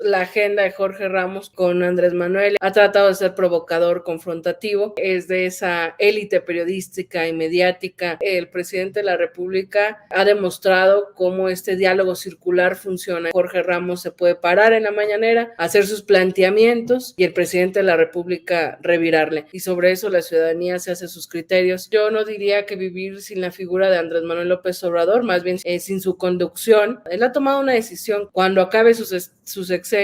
la agenda de Jorge Ramos con Andrés Manuel. Ha tratado de ser provocador, confrontativo. Es de esa élite periodística y mediática. El presidente de la República ha demostrado cómo este diálogo circular funciona. Jorge Ramos se puede parar en la mañanera, hacer sus planteamientos y el presidente de la República revirarle. Y sobre eso la ciudadanía se hace sus criterios. Yo no diría que vivir sin la figura de Andrés Manuel López Obrador, más bien sin su conducción. Él ha tomado una decisión: cuando acabe su sexenio,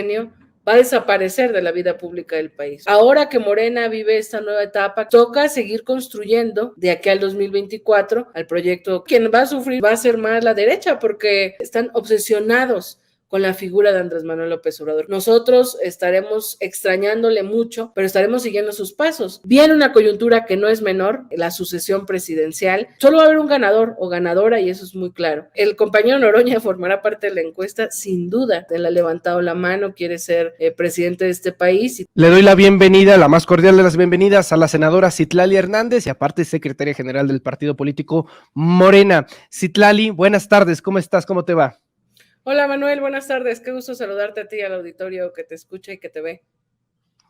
va a desaparecer de la vida pública del país. Ahora que Morena vive esta nueva etapa, toca seguir construyendo de aquí al 2024 al proyecto. Quien va a sufrir va a ser más la derecha, porque están obsesionados con la figura de Andrés Manuel López Obrador. Nosotros estaremos extrañándole mucho, pero estaremos siguiendo sus pasos. Viene una coyuntura que no es menor, la sucesión presidencial. Solo va a haber un ganador o ganadora, y eso es muy claro. El compañero Noroña formará parte de la encuesta, sin duda. Él ha levantado la mano, quiere ser presidente de este país. Le doy la bienvenida, la más cordial de las bienvenidas, a la senadora Citlali Hernández, y aparte secretaria general del partido político Morena. Citlali, buenas tardes, ¿cómo estás? ¿Cómo te va? Hola Manuel, buenas tardes, qué gusto saludarte a ti, al auditorio que te escucha y que te ve.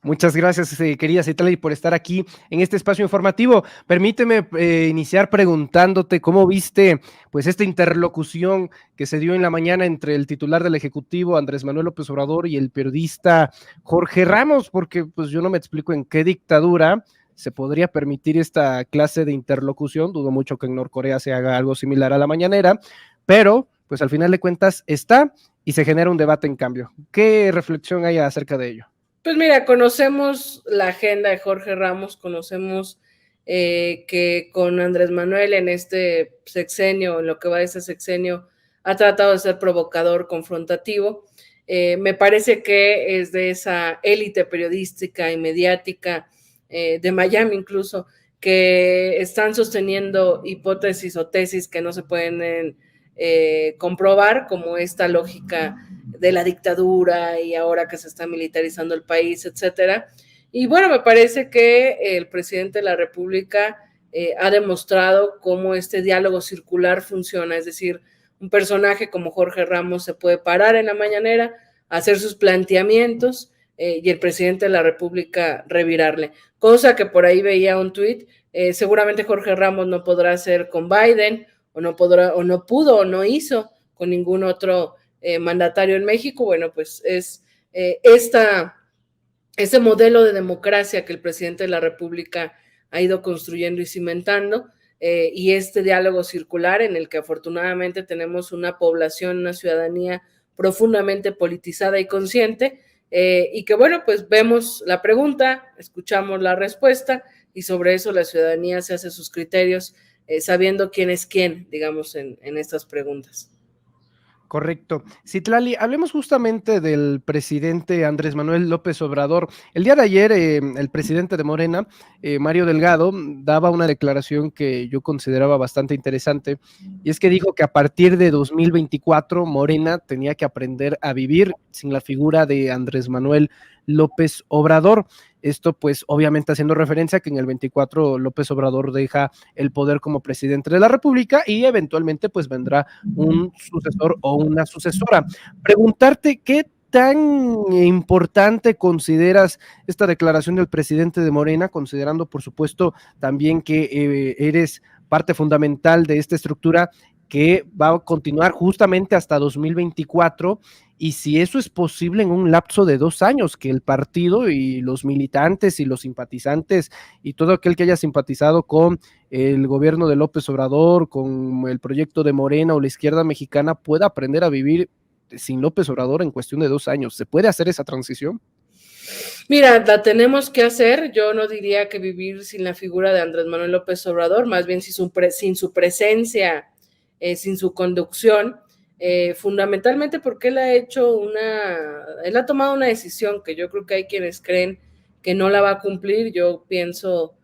Muchas gracias, querida Citlali, por estar aquí en este espacio informativo. Permíteme iniciar preguntándote cómo viste pues esta interlocución que se dio en la mañana entre el titular del Ejecutivo, Andrés Manuel López Obrador, y el periodista Jorge Ramos, porque pues yo no me explico en qué dictadura se podría permitir esta clase de interlocución. Dudo mucho que en Norcorea se haga algo similar a la mañanera, pero pues al final de cuentas está y se genera un debate en cambio. ¿Qué reflexión hay acerca de ello? Pues mira, conocemos la agenda de Jorge Ramos, conocemos que con Andrés Manuel en este sexenio, en lo que va de este sexenio, ha tratado de ser provocador, confrontativo. Me parece que es de esa élite periodística y mediática de Miami incluso, que están sosteniendo hipótesis o tesis que no se pueden comprobar, como esta lógica de la dictadura y ahora que se está militarizando el país, etcétera. Y bueno, me parece que el presidente de la República ha demostrado cómo este diálogo circular funciona, es decir, un personaje como Jorge Ramos se puede parar en la mañanera, hacer sus planteamientos y el presidente de la República revirarle. Cosa que por ahí veía un tuit, seguramente Jorge Ramos no podrá hacer con Biden, o no podrá, o no pudo, o no hizo con ningún otro mandatario en México. Bueno, pues es ese modelo de democracia que el presidente de la República ha ido construyendo y cimentando, y este diálogo circular en el que afortunadamente tenemos una población, una ciudadanía profundamente politizada y consciente, y que bueno, pues vemos la pregunta, escuchamos la respuesta, y sobre eso la ciudadanía se hace sus criterios, sabiendo quién es quién, digamos, en estas preguntas. Correcto. Citlali, hablemos justamente del presidente Andrés Manuel López Obrador. El día de ayer, el presidente de Morena, Mario Delgado, daba una declaración que yo consideraba bastante interesante, y es que dijo que a partir de 2024 Morena tenía que aprender a vivir sin la figura de Andrés Manuel López Obrador. Esto pues obviamente haciendo referencia a que en el 24 López Obrador deja el poder como presidente de la República y eventualmente pues vendrá un sucesor o una sucesora. Preguntarte qué tan importante consideras esta declaración del presidente de Morena, considerando por supuesto también que eres parte fundamental de esta estructura que va a continuar justamente hasta 2024, y si eso es posible en un lapso de 2 años, que el partido y los militantes y los simpatizantes y todo aquel que haya simpatizado con el gobierno de López Obrador, con el proyecto de Morena o la izquierda mexicana, pueda aprender a vivir sin López Obrador en cuestión de 2 años. ¿Se puede hacer esa transición? Mira, la tenemos que hacer. Yo no diría que vivir sin la figura de Andrés Manuel López Obrador, más bien sin su presencia, sin su conducción, fundamentalmente porque él ha tomado una decisión que yo creo que hay quienes creen que no la va a cumplir. Yo pienso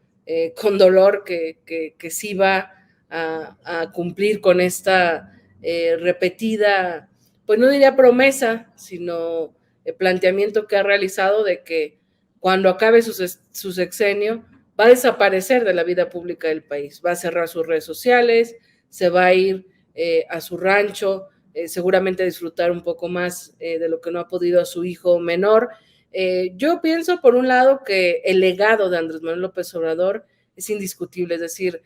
con dolor que sí va a cumplir con esta repetida, pues no diría promesa, sino planteamiento que ha realizado de que cuando acabe su sexenio va a desaparecer de la vida pública del país, va a cerrar sus redes sociales, se va a ir a su rancho, seguramente disfrutar un poco más de lo que no ha podido a su hijo menor. Yo pienso, por un lado, que el legado de Andrés Manuel López Obrador es indiscutible, es decir,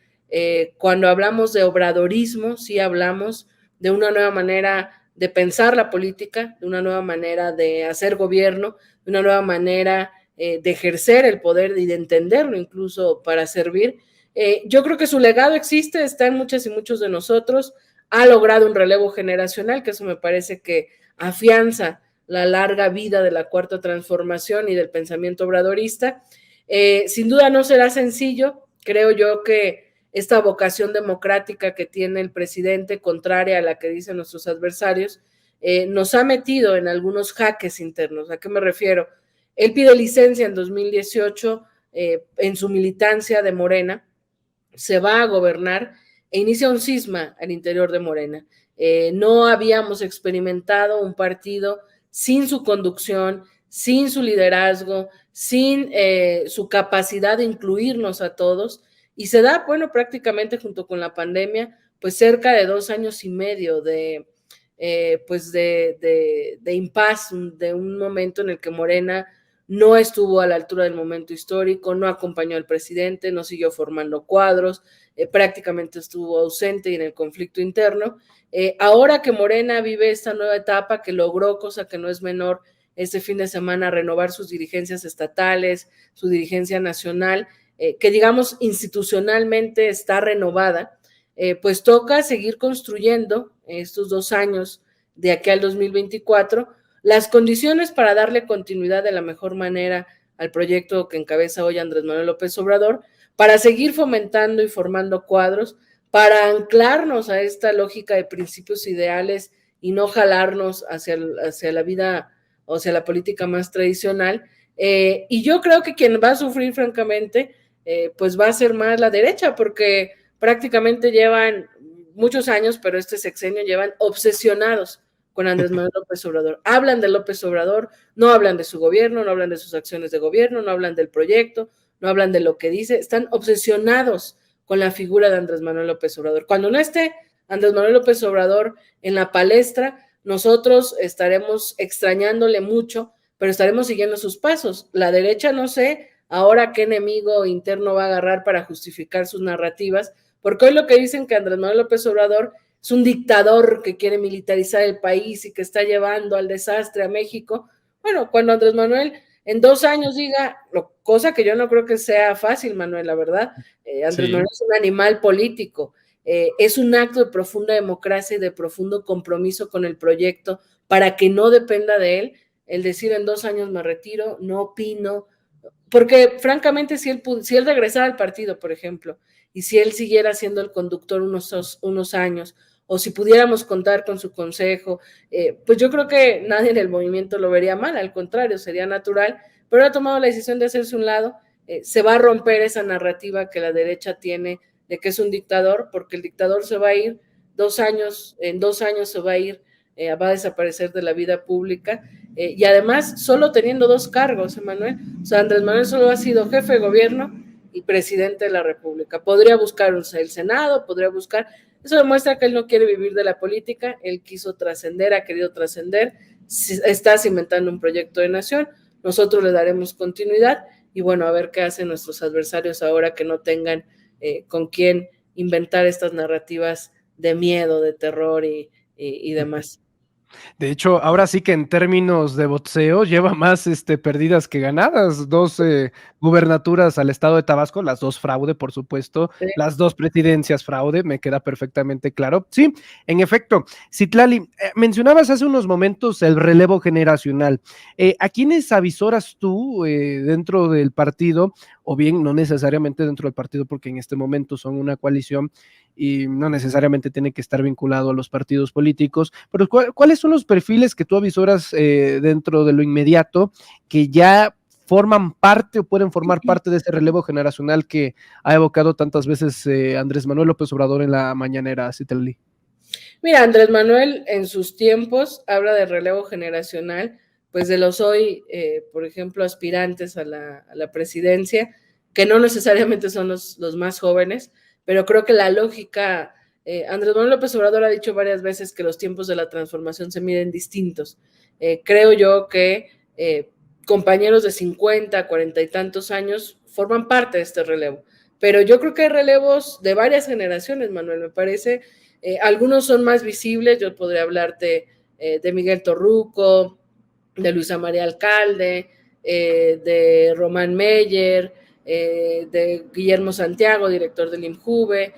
cuando hablamos de obradorismo, sí hablamos de una nueva manera de pensar la política, de una nueva manera de hacer gobierno, de una nueva manera de ejercer el poder y de entenderlo incluso para servir. Yo creo que su legado existe, está en muchas y muchos de nosotros, ha logrado un relevo generacional, que eso me parece que afianza la larga vida de la Cuarta Transformación y del pensamiento obradorista. Sin duda no será sencillo, creo yo que esta vocación democrática que tiene el presidente, contraria a la que dicen nuestros adversarios, nos ha metido en algunos jaques internos. ¿A qué me refiero? Él pide licencia en 2018 en su militancia de Morena, se va a gobernar e inicia un cisma al interior de Morena. No habíamos experimentado un partido sin su conducción, sin su liderazgo, sin su capacidad de incluirnos a todos, y se da, bueno, prácticamente junto con la pandemia, pues cerca de 2 años y medio pues de impasse, de un momento en el que Morena no estuvo a la altura del momento histórico, no acompañó al presidente, no siguió formando cuadros, prácticamente estuvo ausente y en el conflicto interno. Ahora que Morena vive esta nueva etapa, que logró, cosa que no es menor, este fin de semana renovar sus dirigencias estatales, su dirigencia nacional, que digamos institucionalmente está renovada, pues toca seguir construyendo estos 2 años de aquí al 2024 las condiciones para darle continuidad de la mejor manera al proyecto que encabeza hoy Andrés Manuel López Obrador, para seguir fomentando y formando cuadros, para anclarnos a esta lógica de principios ideales y no jalarnos hacia la vida o hacia la política más tradicional. Y yo creo que quien va a sufrir, francamente, pues va a ser más la derecha, porque prácticamente llevan muchos años, pero este sexenio llevan obsesionados con Andrés Manuel López Obrador. Hablan de López Obrador, no hablan de su gobierno, no hablan de sus acciones de gobierno, no hablan del proyecto, no hablan de lo que dice, están obsesionados con la figura de Andrés Manuel López Obrador. Cuando no esté Andrés Manuel López Obrador en la palestra, nosotros estaremos extrañándole mucho, pero estaremos siguiendo sus pasos. La derecha, no sé ahora qué enemigo interno va a agarrar para justificar sus narrativas, porque hoy lo que dicen que Andrés Manuel López Obrador es un dictador que quiere militarizar el país y que está llevando al desastre a México. Bueno, cuando Andrés Manuel en 2 años diga, cosa que yo no creo que sea fácil, Manuel, la verdad, Andrés Manuel es un animal político, es un acto de profunda democracia y de profundo compromiso con el proyecto para que no dependa de él, el decir en 2 años me retiro, no opino, porque francamente si él regresara al partido, por ejemplo, y si él siguiera siendo el conductor unos años, o si pudiéramos contar con su consejo, pues yo creo que nadie en el movimiento lo vería mal, al contrario, sería natural, pero ha tomado la decisión de hacerse un lado, se va a romper esa narrativa que la derecha tiene de que es un dictador, porque el dictador se va a ir 2 años, en 2 años se va a ir, va a desaparecer de la vida pública, y además solo teniendo 2 cargos, Manuel, o sea, Andrés Manuel solo ha sido jefe de gobierno y presidente de la República. Podría buscar el Senado, podría buscar, eso demuestra que él no quiere vivir de la política, él quiso trascender, ha querido trascender, está cimentando un proyecto de nación, nosotros le daremos continuidad y bueno, a ver qué hacen nuestros adversarios ahora que no tengan con quién inventar estas narrativas de miedo, de terror y demás. De hecho, ahora sí que en términos de boxeo lleva más perdidas que ganadas. 2 gubernaturas al estado de Tabasco, las 2 fraude, por supuesto, Sí. las 2 presidencias fraude, me queda perfectamente claro. Sí, en efecto, Citlali, mencionabas hace unos momentos el relevo generacional. ¿A quiénes avisoras tú dentro del partido, o bien no necesariamente dentro del partido, porque en este momento son una coalición y no necesariamente tiene que estar vinculado a los partidos políticos, pero ¿cuáles son los perfiles que tú avisoras dentro de lo inmediato que ya forman parte o pueden formar parte de ese relevo generacional que ha evocado tantas veces Andrés Manuel López Obrador en la mañanera, Citlali? Mira, Andrés Manuel en sus tiempos habla de relevo generacional, pues de los hoy, por ejemplo, aspirantes a la presidencia, que no necesariamente son los más jóvenes, pero creo que la lógica Andrés Manuel López Obrador ha dicho varias veces que los tiempos de la transformación se miden distintos. Creo yo que compañeros de 50, 40 y tantos años forman parte de este relevo. Pero yo creo que hay relevos de varias generaciones, Manuel, me parece. Algunos son más visibles, yo podría hablarte de Miguel Torruco, de Luisa María Alcalde, de Román Meyer, de Guillermo Santiago, director del INJUVE,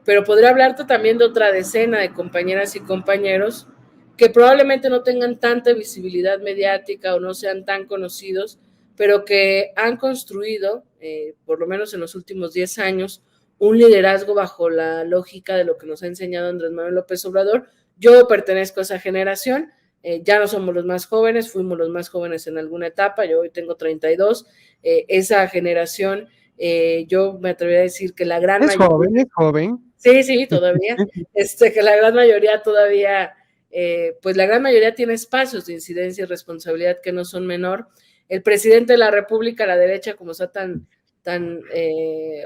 pero podría hablarte también de otra decena de compañeras y compañeros que probablemente no tengan tanta visibilidad mediática o no sean tan conocidos, pero que han construido, por lo menos en los últimos 10 años, un liderazgo bajo la lógica de lo que nos ha enseñado Andrés Manuel López Obrador. Yo pertenezco a esa generación, ya no somos los más jóvenes, fuimos los más jóvenes en alguna etapa, yo hoy tengo 32, esa generación, yo me atrevería a decir que la gran mayoría... Joven, es joven. Sí, todavía, que la gran mayoría todavía, pues la gran mayoría tiene espacios de incidencia y responsabilidad que no son menor. El presidente de la República, la derecha, como está tan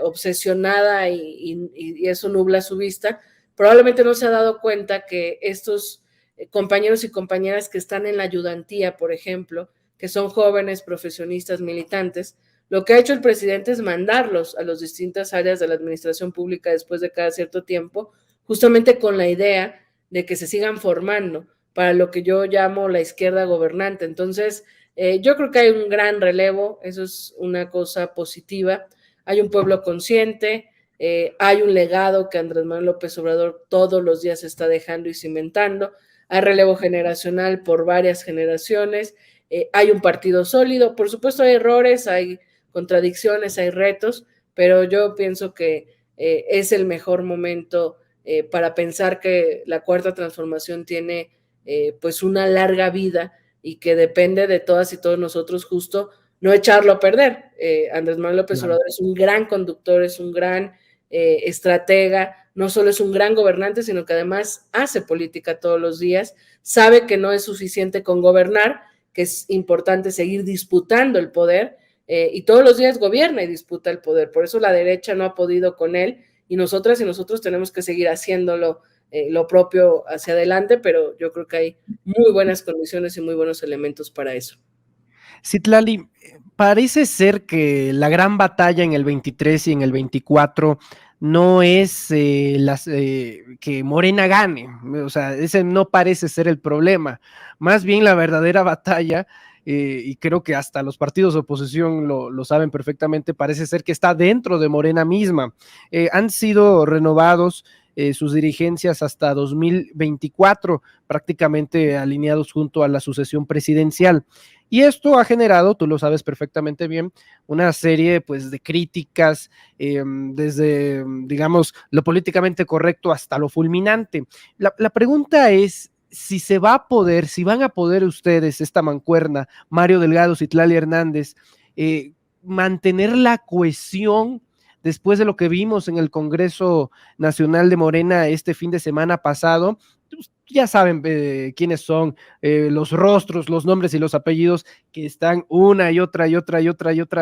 obsesionada y eso nubla su vista, probablemente no se ha dado cuenta que estos compañeros y compañeras que están en la ayudantía, por ejemplo, que son jóvenes, profesionistas, militantes, lo que ha hecho el presidente es mandarlos a las distintas áreas de la administración pública después de cada cierto tiempo, justamente con la idea de que se sigan formando para lo que yo llamo la izquierda gobernante. Entonces, yo creo que hay un gran relevo, eso es una cosa positiva. Hay un pueblo consciente, hay un legado que Andrés Manuel López Obrador todos los días está dejando y cimentando. Hay relevo generacional por varias generaciones, hay un partido sólido, por supuesto hay errores, hay contradicciones, hay retos, pero yo pienso que es el mejor momento para pensar que la cuarta transformación tiene pues una larga vida y que depende de todas y todos nosotros justo no echarlo a perder. Andrés Manuel López Obrador es un gran conductor, es un gran estratega, no solo es un gran gobernante, sino que además hace política todos los días, sabe que no es suficiente con gobernar, que es importante seguir disputando el poder, y todos los días gobierna y disputa el poder. Por eso la derecha no ha podido con él y nosotras y nosotros tenemos que seguir haciéndolo lo propio hacia adelante, pero yo creo que hay muy buenas condiciones y muy buenos elementos para eso. Citlali, parece ser que la gran batalla en el 23 y en el 24 no es que Morena gane, o sea, ese no parece ser el problema, más bien la verdadera batalla, y creo que hasta los partidos de oposición lo saben perfectamente, parece ser que está dentro de Morena misma. Han sido renovados sus dirigencias hasta 2024, prácticamente alineados junto a la sucesión presidencial. Y esto ha generado, tú lo sabes perfectamente bien, una serie pues de críticas, desde, digamos, lo políticamente correcto hasta lo fulminante. La pregunta es si se va a poder, si van a poder ustedes, esta mancuerna, Mario Delgado, Citlali Hernández, mantener la cohesión después de lo que vimos en el Congreso Nacional de Morena este fin de semana pasado. Ya saben quiénes son los rostros, los nombres y los apellidos que están una y otra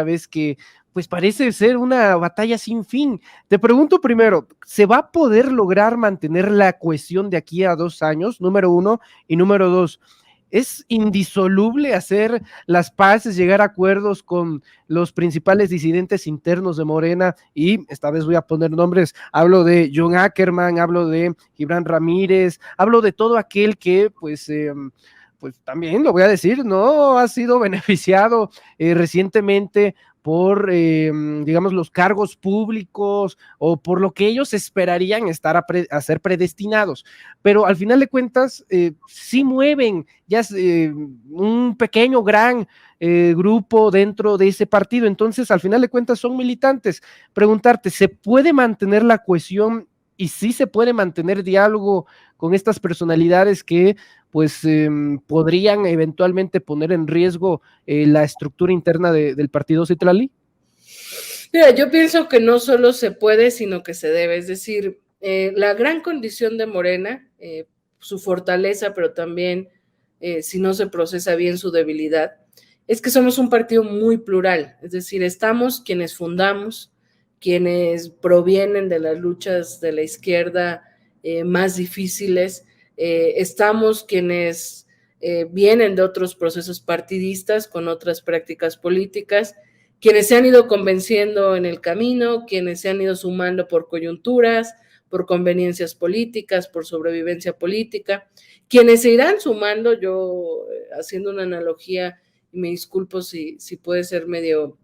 vez, que pues parece ser una batalla sin fin. Te pregunto primero, ¿se va a poder lograr mantener la cohesión de aquí a 2 años? Número uno. Y número dos, ¿es indisoluble hacer las paces, llegar a acuerdos con los principales disidentes internos de Morena? Y esta vez voy a poner nombres, hablo de John Ackerman, hablo de Gibran Ramírez, hablo de todo aquel que pues también lo voy a decir, no ha sido beneficiado recientemente por, digamos, los cargos públicos o por lo que ellos esperarían estar a ser predestinados. Pero al final de cuentas, sí mueven ya un pequeño, gran grupo dentro de ese partido. Entonces, al final de cuentas, son militantes. Preguntarte, ¿se puede mantener la cohesión y sí se puede mantener diálogo con estas personalidades que pues podrían eventualmente poner en riesgo la estructura interna del partido, Citlali? Mira, yo pienso que no solo se puede, sino que se debe. Es decir, la gran condición de Morena, su fortaleza, pero también si no se procesa bien su debilidad, es que somos un partido muy plural. Es decir, estamos quienes fundamos, quienes provienen de las luchas de la izquierda más difíciles. Estamos quienes vienen de otros procesos partidistas con otras prácticas políticas, quienes se han ido convenciendo en el camino, quienes se han ido sumando por coyunturas, por conveniencias políticas, por sobrevivencia política, quienes se irán sumando, yo haciendo una analogía, y me disculpo si puede ser medio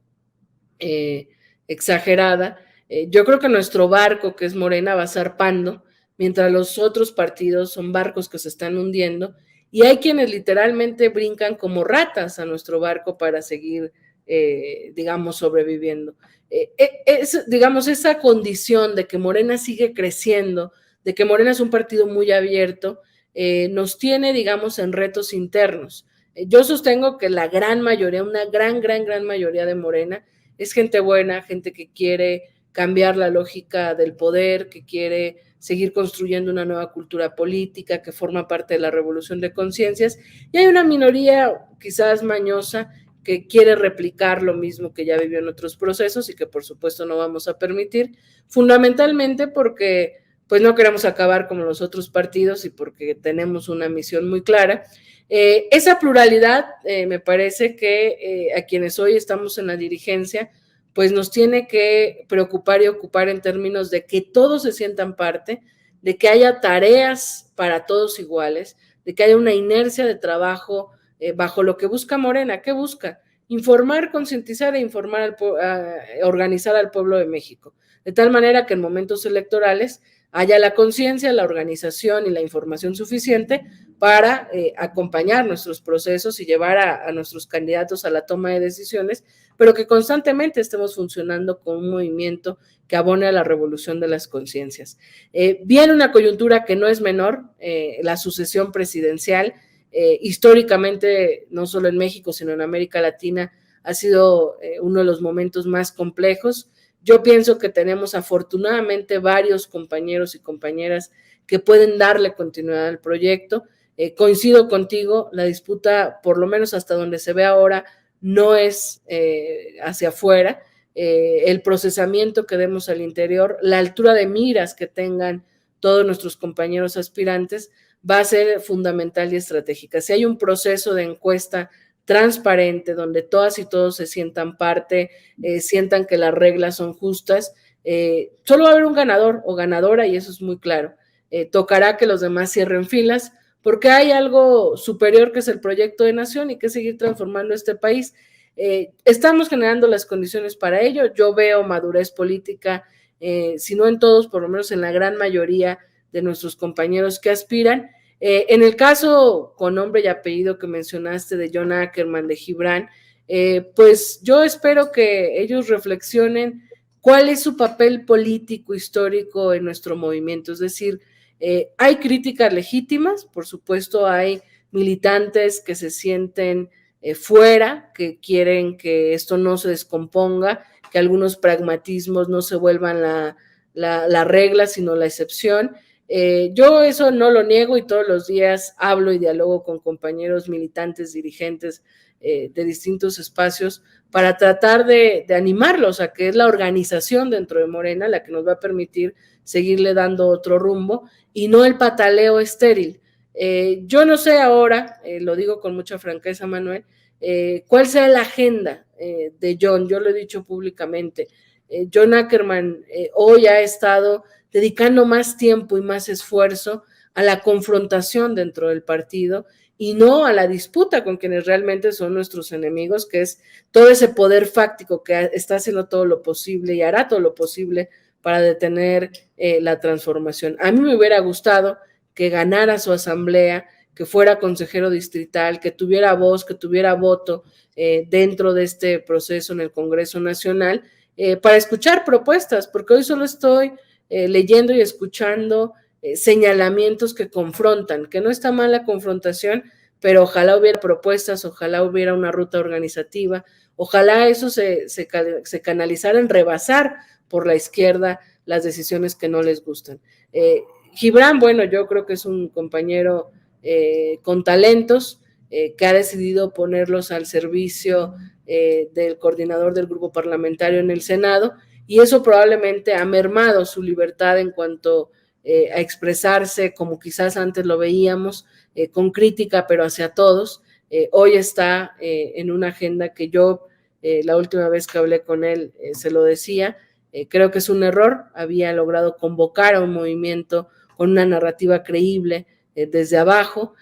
exagerada, yo creo que nuestro barco, que es Morena, va zarpando, mientras los otros partidos son barcos que se están hundiendo, y hay quienes literalmente brincan como ratas a nuestro barco para seguir, digamos, sobreviviendo. Digamos, esa condición de que Morena sigue creciendo, de que Morena es un partido muy abierto, nos tiene, digamos, en retos internos. Yo sostengo que la gran mayoría, una gran mayoría de Morena, es gente buena, gente que quiere cambiar la lógica del poder, que quiere seguir construyendo una nueva cultura política, que forma parte de la revolución de conciencias, y hay una minoría quizás mañosa que quiere replicar lo mismo que ya vivió en otros procesos y que por supuesto no vamos a permitir, fundamentalmente porque pues no queremos acabar como los otros partidos y porque tenemos una misión muy clara. Esa pluralidad me parece que a quienes hoy estamos en la dirigencia, pues nos tiene que preocupar y ocupar en términos de que todos se sientan parte, de que haya tareas para todos iguales, de que haya una inercia de trabajo bajo lo que busca Morena. ¿Qué busca? Informar, concientizar e informar, organizar al pueblo de México, de tal manera que en momentos electorales haya la conciencia, la organización y la información suficiente para acompañar nuestros procesos y llevar a nuestros candidatos a la toma de decisiones, pero que constantemente estemos funcionando con un movimiento que abone a la revolución de las conciencias. Viene una coyuntura que no es menor, la sucesión presidencial, históricamente, no solo en México, sino en América Latina, ha sido uno de los momentos más complejos. Yo pienso que tenemos afortunadamente varios compañeros y compañeras que pueden darle continuidad al proyecto. Coincido contigo, la disputa, por lo menos hasta donde se ve ahora, no es hacia afuera. El procesamiento que demos al interior, la altura de miras que tengan todos nuestros compañeros aspirantes, va a ser fundamental y estratégica. Si hay un proceso de encuesta transparente, donde todas y todos se sientan parte, sientan que las reglas son justas, solo va a haber un ganador o ganadora y eso es muy claro. Tocará que los demás cierren filas, porque hay algo superior que es el proyecto de nación y que es seguir transformando este país. Estamos generando las condiciones para ello. Yo veo madurez política, si no en todos, por lo menos en la gran mayoría de nuestros compañeros que aspiran. En el caso con nombre y apellido que mencionaste de John Ackerman, de Gibran, pues yo espero que ellos reflexionen cuál es su papel político histórico en nuestro movimiento. Es decir, hay críticas legítimas, por supuesto hay militantes que se sienten fuera, que quieren que esto no se descomponga, que algunos pragmatismos no se vuelvan la regla, sino la excepción. Yo eso no lo niego y todos los días hablo y dialogo con compañeros militantes, dirigentes de distintos espacios para tratar de animarlos a que es la organización dentro de Morena la que nos va a permitir seguirle dando otro rumbo y no el pataleo estéril. Yo no sé ahora, lo digo con mucha franqueza, Manuel, cuál sea la agenda de John. Yo lo he dicho públicamente. John Ackerman hoy ha estado dedicando más tiempo y más esfuerzo a la confrontación dentro del partido y no a la disputa con quienes realmente son nuestros enemigos, que es todo ese poder fáctico que está haciendo todo lo posible y hará todo lo posible para detener la transformación. A mí me hubiera gustado que ganara su asamblea, que fuera consejero distrital, que tuviera voz, que tuviera voto dentro de este proceso en el Congreso Nacional, para escuchar propuestas, porque hoy solo estoy leyendo y escuchando señalamientos que confrontan, que no está mal la confrontación, pero ojalá hubiera propuestas, ojalá hubiera una ruta organizativa, ojalá eso se canalizara en rebasar por la izquierda las decisiones que no les gustan. Gibran, bueno, yo creo que es un compañero con talentos, que ha decidido ponerlos al servicio del coordinador del grupo parlamentario en el Senado, y eso probablemente ha mermado su libertad en cuanto a expresarse como quizás antes lo veíamos, con crítica, pero hacia todos. Hoy está en una agenda que yo, la última vez que hablé con él, se lo decía, creo que es un error, había logrado convocar a un movimiento con una narrativa creíble desde abajo,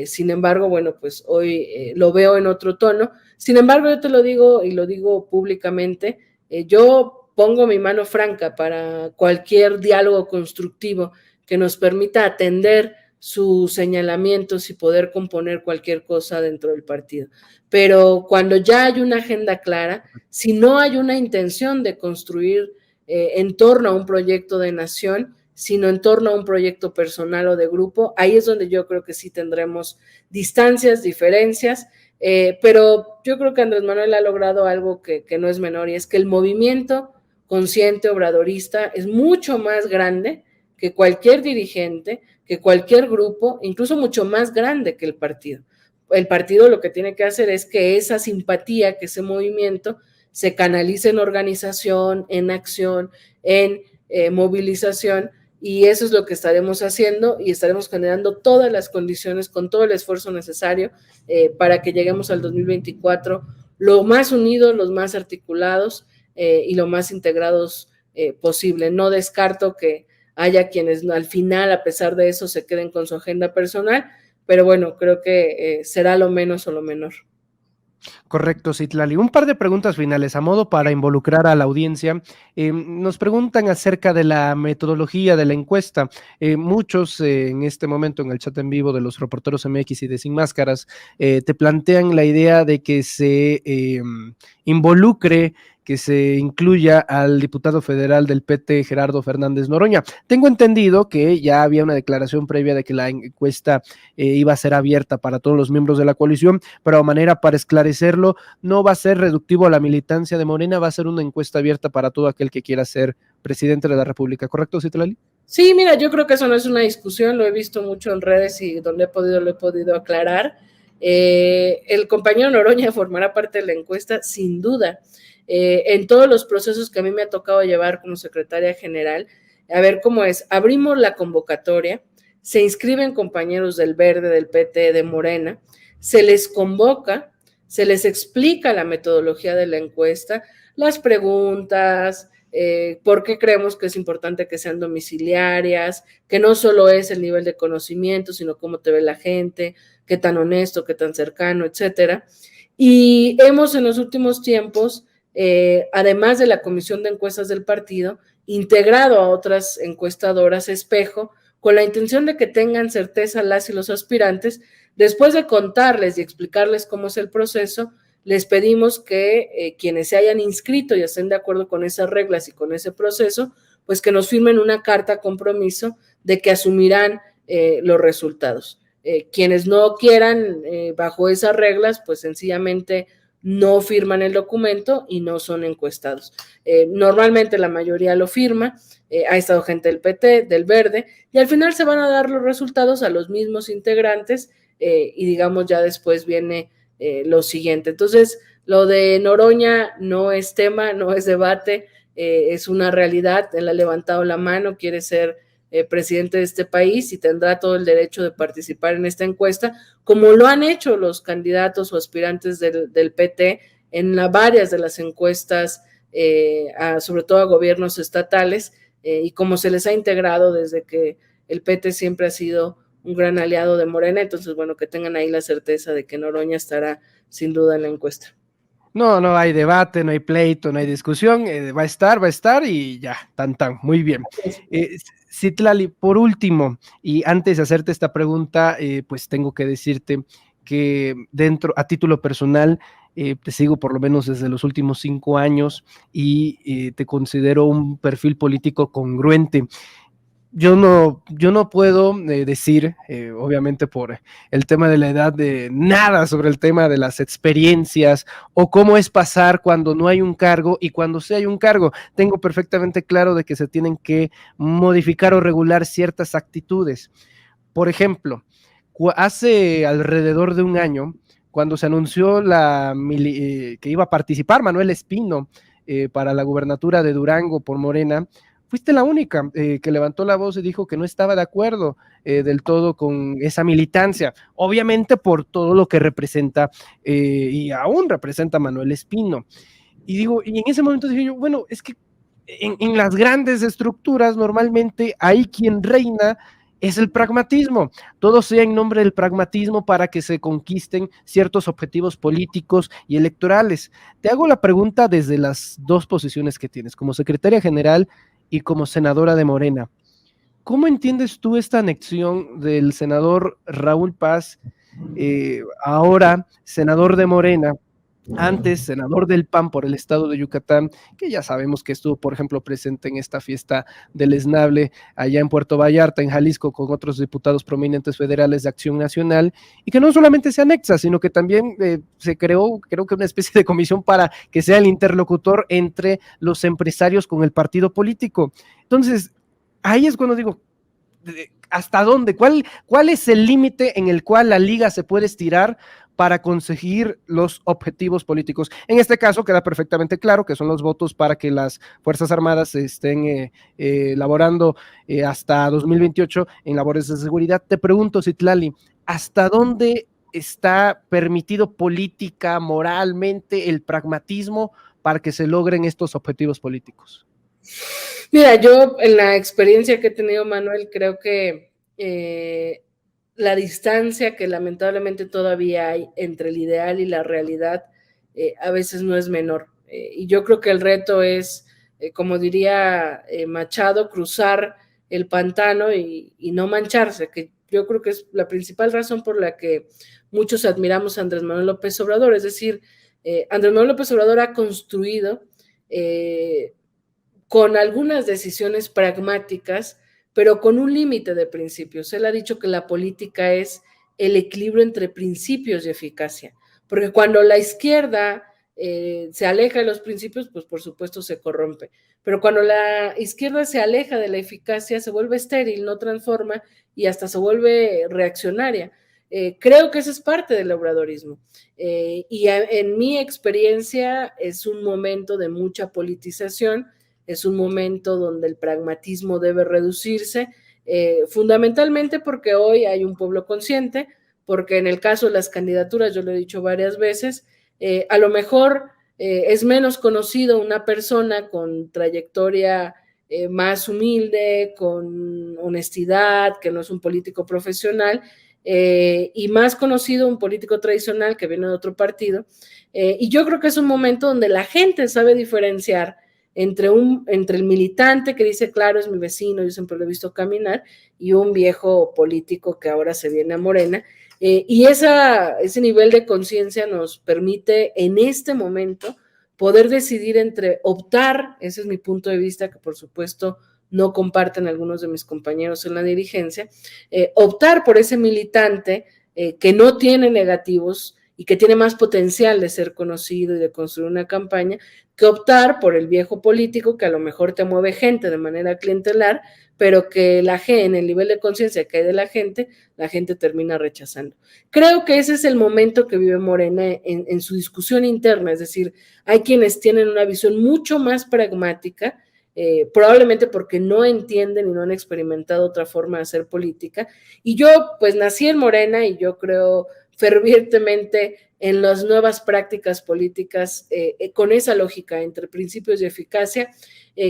sin embargo, bueno, pues hoy lo veo en otro tono. Sin embargo, yo te lo digo y lo digo públicamente, yo pongo mi mano franca para cualquier diálogo constructivo que nos permita atender sus señalamientos y poder componer cualquier cosa dentro del partido. Pero cuando ya hay una agenda clara, si no hay una intención de construir en torno a un proyecto de nación, sino en torno a un proyecto personal o de grupo, ahí es donde yo creo que sí tendremos distancias, diferencias, pero yo creo que Andrés Manuel ha logrado algo que no es menor, y es que el movimiento consciente obradorista es mucho más grande que cualquier dirigente, que cualquier grupo, incluso mucho más grande que el partido. El partido lo que tiene que hacer es que esa simpatía, que ese movimiento se canalice en organización, en acción, en movilización, y eso es lo que estaremos haciendo, y estaremos generando todas las condiciones con todo el esfuerzo necesario para que lleguemos al 2024 lo más unidos, los más articulados y lo más integrados posible. No descarto que haya quienes al final, a pesar de eso, se queden con su agenda personal, pero bueno, creo que será lo menos o lo menor. Correcto, Citlali. Un par de preguntas finales a modo para involucrar a la audiencia. Nos preguntan acerca de la metodología de la encuesta. Muchos en este momento en el chat en vivo de los reporteros MX y de Sin Máscaras te plantean la idea de que se involucre, que se incluya al diputado federal del PT, Gerardo Fernández Noroña. Tengo entendido que ya había una declaración previa de que la encuesta iba a ser abierta para todos los miembros de la coalición, pero a manera para esclarecerlo, no va a ser reductivo a la militancia de Morena, va a ser una encuesta abierta para todo aquel que quiera ser presidente de la República, ¿correcto, Citlali? Sí, mira, yo creo que eso no es una discusión, lo he visto mucho en redes y donde lo he podido aclarar. El compañero Noroña formará parte de la encuesta, sin duda. En todos los procesos que a mí me ha tocado llevar como secretaria general, a ver cómo es, abrimos la convocatoria, se inscriben compañeros del Verde, del PT, de Morena, se les convoca, se les explica la metodología de la encuesta, las preguntas, por qué creemos que es importante que sean domiciliarias, que no solo es el nivel de conocimiento, sino cómo te ve la gente, qué tan honesto, qué tan cercano, etcétera. Y hemos en los últimos tiempos, además de la comisión de encuestas del partido, integrado a otras encuestadoras espejo, con la intención de que tengan certeza las y los aspirantes. Después de contarles y explicarles cómo es el proceso, les pedimos que quienes se hayan inscrito y estén de acuerdo con esas reglas y con ese proceso, pues que nos firmen una carta compromiso de que asumirán los resultados. Quienes no quieran bajo esas reglas, pues sencillamente no firman el documento y no son encuestados. Normalmente la mayoría lo firma, ha estado gente del PT, del Verde, y al final se van a dar los resultados a los mismos integrantes y digamos ya después viene lo siguiente. Entonces, lo de Noroña no es tema, no es debate, es una realidad. Él ha levantado la mano, quiere ser presidente de este país y tendrá todo el derecho de participar en esta encuesta, como lo han hecho los candidatos o aspirantes del PT en varias de las encuestas, sobre todo a gobiernos estatales, y como se les ha integrado desde que el PT siempre ha sido un gran aliado de Morena. Entonces, bueno, que tengan ahí la certeza de que Noroña estará sin duda en la encuesta. No, no hay debate, no hay pleito, no hay discusión, va a estar y ya, tan, muy bien. Citlali, por último, y antes de hacerte esta pregunta, pues tengo que decirte que a título personal, te sigo por lo menos desde los últimos 5 años y te considero un perfil político congruente. Yo no puedo decir, obviamente por el tema de la edad, de nada sobre el tema de las experiencias o cómo es pasar cuando no hay un cargo y cuando sí hay un cargo. Tengo perfectamente claro de que se tienen que modificar o regular ciertas actitudes. Por ejemplo, hace alrededor de un año, cuando se anunció que iba a participar Manuel Espino para la gubernatura de Durango por Morena, fuiste la única que levantó la voz y dijo que no estaba de acuerdo del todo con esa militancia, obviamente por todo lo que representa y aún representa Manuel Espino. Y digo, y en ese momento dije yo, bueno, es que en las grandes estructuras normalmente hay quien reina es el pragmatismo, todo sea en nombre del pragmatismo para que se conquisten ciertos objetivos políticos y electorales. Te hago la pregunta desde las dos posiciones que tienes, como secretaria general y como senadora de Morena. ¿Cómo entiendes tú esta anexión del senador Raúl Paz, ahora senador de Morena, antes senador del PAN por el estado de Yucatán, que ya sabemos que estuvo, por ejemplo, presente en esta fiesta del esnable allá en Puerto Vallarta, en Jalisco, con otros diputados prominentes federales de Acción Nacional, y que no solamente se anexa, sino que también se creó, creo que una especie de comisión para que sea el interlocutor entre los empresarios con el partido político? Entonces, ahí es cuando digo, ¿hasta dónde? ¿Cuál es el límite en el cual la liga se puede estirar para conseguir los objetivos políticos? En este caso queda perfectamente claro que son los votos para que las Fuerzas Armadas estén laborando hasta 2028 en labores de seguridad. Te pregunto, Citlali, ¿hasta dónde está permitido política, moralmente, el pragmatismo para que se logren estos objetivos políticos? Mira, yo en la experiencia que he tenido, Manuel, creo que la distancia que lamentablemente todavía hay entre el ideal y la realidad a veces no es menor. Y yo creo que el reto es, como diría Machado, cruzar el pantano y no mancharse, que yo creo que es la principal razón por la que muchos admiramos a Andrés Manuel López Obrador. Es decir, Andrés Manuel López Obrador ha construido con algunas decisiones pragmáticas, pero con un límite de principios. Él ha dicho que la política es el equilibrio entre principios y eficacia, porque cuando la izquierda se aleja de los principios, pues por supuesto se corrompe, pero cuando la izquierda se aleja de la eficacia, se vuelve estéril, no transforma y hasta se vuelve reaccionaria. Creo que eso es parte del obradorismo. En mi experiencia es un momento de mucha politización, es un momento donde el pragmatismo debe reducirse, fundamentalmente porque hoy hay un pueblo consciente, porque en el caso de las candidaturas, yo lo he dicho varias veces, a lo mejor es menos conocido una persona con trayectoria más humilde, con honestidad, que no es un político profesional, y más conocido un político tradicional que viene de otro partido. Y yo creo que es un momento donde la gente sabe diferenciar entre el militante que dice, claro, es mi vecino, yo siempre lo he visto caminar, y un viejo político que ahora se viene a Morena. Y ese nivel de conciencia nos permite en este momento poder decidir entre optar, ese es mi punto de vista, que por supuesto no comparten algunos de mis compañeros en la dirigencia, optar por ese militante que no tiene negativos y que tiene más potencial de ser conocido y de construir una campaña, que optar por el viejo político que a lo mejor te mueve gente de manera clientelar, pero que en el nivel de conciencia que hay de la gente termina rechazando. Creo que ese es el momento que vive Morena en su discusión interna, es decir, hay quienes tienen una visión mucho más pragmática, probablemente porque no entienden y no han experimentado otra forma de hacer política, y yo pues nací en Morena y yo creo fervientemente en las nuevas prácticas políticas con esa lógica entre principios y eficacia.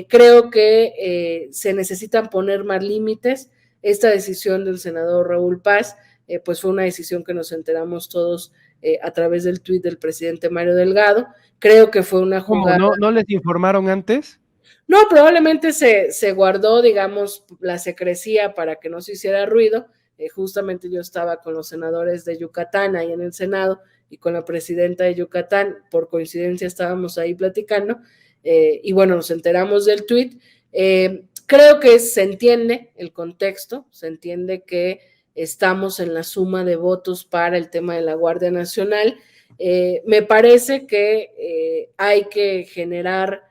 Creo que se necesitan poner más límites. Esta decisión del senador Raúl Paz pues fue una decisión que nos enteramos todos a través del tuit del presidente Mario Delgado. Creo que fue una jugada. ¿No les informaron antes? No, probablemente se guardó, digamos, la secrecía para que no se hiciera ruido. Justamente yo estaba con los senadores de Yucatán ahí en el Senado y con la presidenta de Yucatán, por coincidencia estábamos ahí platicando, y bueno, nos enteramos del tuit. Creo que se entiende el contexto, se entiende que estamos en la suma de votos para el tema de la Guardia Nacional. Me parece que hay que generar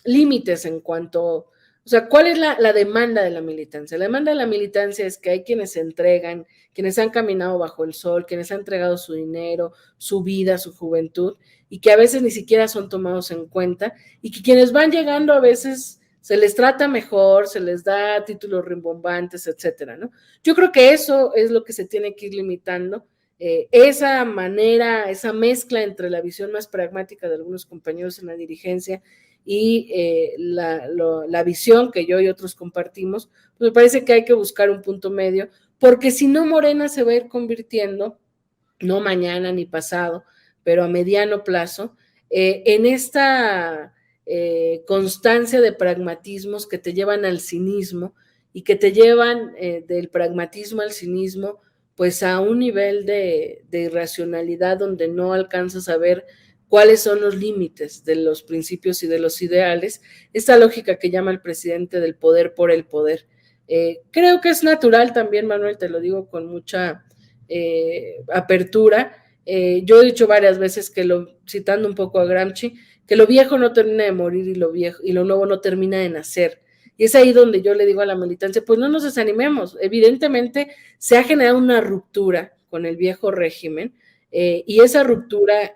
límites en cuanto, o sea, ¿cuál es la demanda de la militancia? La demanda de la militancia es que hay quienes se entregan, quienes han caminado bajo el sol, quienes han entregado su dinero, su vida, su juventud, y que a veces ni siquiera son tomados en cuenta, y que quienes van llegando a veces se les trata mejor, se les da títulos rimbombantes, etcétera, ¿no? Yo creo que eso es lo que se tiene que ir limitando, esa manera, esa mezcla entre la visión más pragmática de algunos compañeros en la dirigencia y la visión que yo y otros compartimos, pues me parece que hay que buscar un punto medio, porque si no, Morena se va a ir convirtiendo, no mañana ni pasado, pero a mediano plazo, en esta constancia de pragmatismos que te llevan al cinismo y que te llevan del pragmatismo al cinismo, pues a un nivel de irracionalidad donde no alcanzas a ver cuáles son los límites de los principios y de los ideales, esta lógica que llama el presidente del poder por el poder. Creo que es natural también, Manuel, te lo digo con mucha apertura. Yo he dicho varias veces que citando un poco a Gramsci, que lo viejo no termina de morir y lo nuevo no termina de nacer. Y es ahí donde yo le digo a la militancia, pues no nos desanimemos. Evidentemente se ha generado una ruptura con el viejo régimen y esa ruptura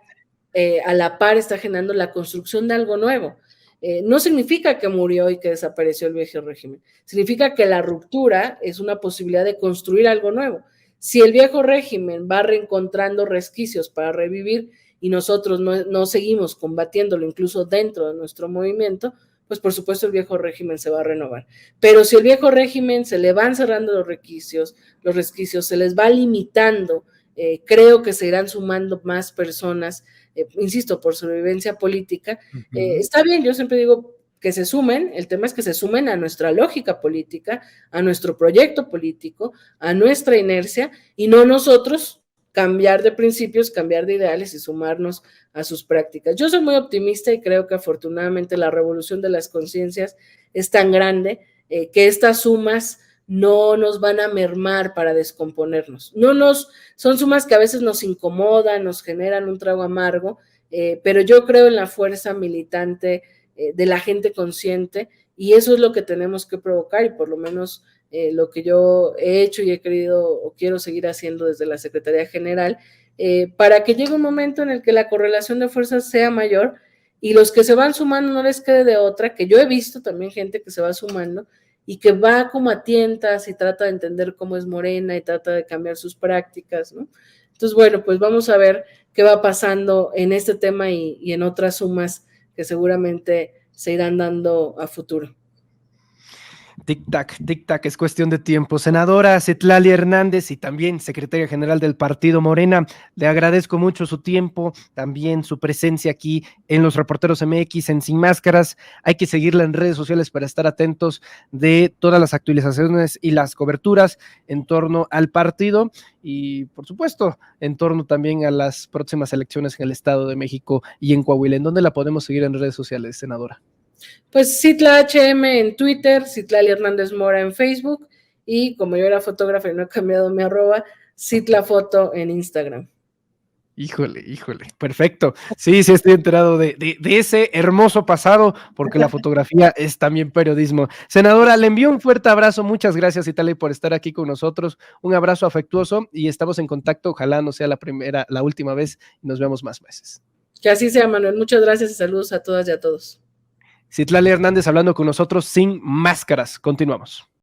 a la par está generando la construcción de algo nuevo. No significa que murió y que desapareció el viejo régimen, significa que la ruptura es una posibilidad de construir algo nuevo. Si el viejo régimen va reencontrando resquicios para revivir y nosotros no seguimos combatiéndolo incluso dentro de nuestro movimiento, pues por supuesto el viejo régimen se va a renovar. Pero si el viejo régimen se le van cerrando los resquicios se les va limitando, creo que se irán sumando más personas, insisto, por sobrevivencia política. Está bien, yo siempre digo que se sumen, el tema es que se sumen a nuestra lógica política, a nuestro proyecto político, a nuestra inercia, y no nosotros cambiar de principios, cambiar de ideales y sumarnos a sus prácticas. Yo soy muy optimista y creo que afortunadamente la revolución de las conciencias es tan grande que estas sumas no nos van a mermar para descomponernos. Son sumas que a veces nos incomodan, nos generan un trago amargo, pero yo creo en la fuerza militante de la gente consciente, y eso es lo que tenemos que provocar, y por lo menos lo que yo he hecho y he querido o quiero seguir haciendo desde la Secretaría General, para que llegue un momento en el que la correlación de fuerzas sea mayor y los que se van sumando no les quede de otra, que yo he visto también gente que se va sumando y que va como a tientas y trata de entender cómo es Morena y trata de cambiar sus prácticas, ¿no? Entonces, bueno, pues vamos a ver qué va pasando en este tema y en otras sumas que seguramente se irán dando a futuro. Tic-tac, es cuestión de tiempo. Senadora Citlali Hernández y también secretaria general del Partido Morena, le agradezco mucho su tiempo, también su presencia aquí en los Reporteros MX, en Sin Máscaras. Hay que seguirla en redes sociales para estar atentos de todas las actualizaciones y las coberturas en torno al partido y, por supuesto, en torno también a las próximas elecciones en el Estado de México y en Coahuila. ¿En dónde la podemos seguir en redes sociales, senadora? Pues Citla HM en Twitter, Citlali Hernández Mora en Facebook, y como yo era fotógrafa y no he cambiado mi arroba, Citla Foto en Instagram. Híjole, perfecto. Sí, estoy enterado de ese hermoso pasado, porque la fotografía es también periodismo. Senadora, le envío un fuerte abrazo, muchas gracias, Citlali, por estar aquí con nosotros, un abrazo afectuoso y estamos en contacto, ojalá no sea la última vez y nos vemos más veces. Que así sea, Manuel, muchas gracias y saludos a todas y a todos. Citlali Hernández hablando con nosotros sin máscaras, continuamos.